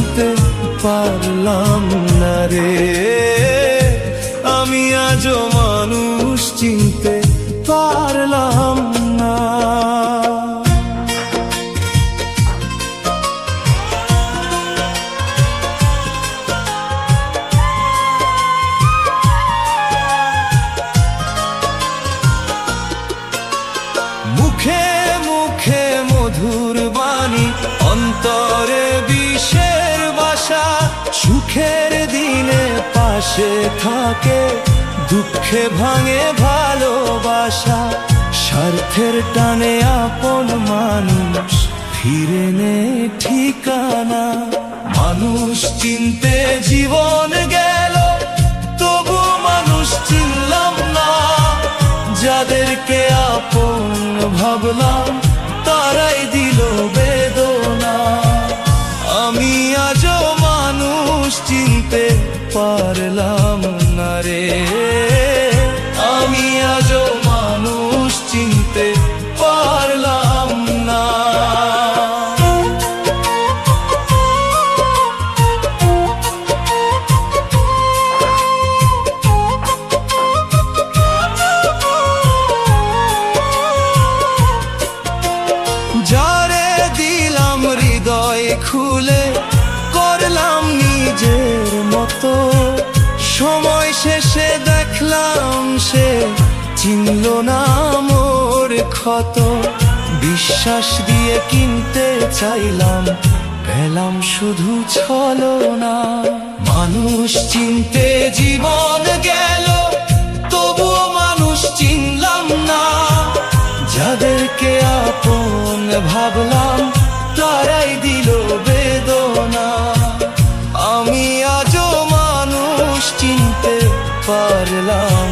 চিনতে পারলাম না রে, আমি আজও মানুষ চিনতে পারলাম না। মুখে মুখে মধুর বাণী, অন্তরে বিষের বাসা, সুখের দিনে পাশে থাকে, দুঃখে ভাঙে ভালোবাসা। স্বার্থের টানে আপন মানুষ ফিরে নে ঠিকানা। মানুষ চিনতে জীবন গেল, তবু মানুষ চিনলাম না। যাদেরকে আপন ভাবলাম তারাই দিল বেদনা। আমি আজও মানুষ চিনতে পারলাম না রে, আমি আজও মানুষ চিনতে পারলাম না। যারে দিলাম হৃদয় খুলে, করলাম নিজের মতো, সময় শেষে দেখলাম সে চিনল না মোর ক্ষত। বিশ্বাস দিয়ে কিনতে চাইলাম, পেলাম শুধু ছলনা। মানুষ চিনতে জীবন গেল, তবুও মানুষ চিনলাম না। যাদেরকে আপন ভাবলাম তারাই দিল বেদনা। আমি আজও মানুষ চিনতে পারলাম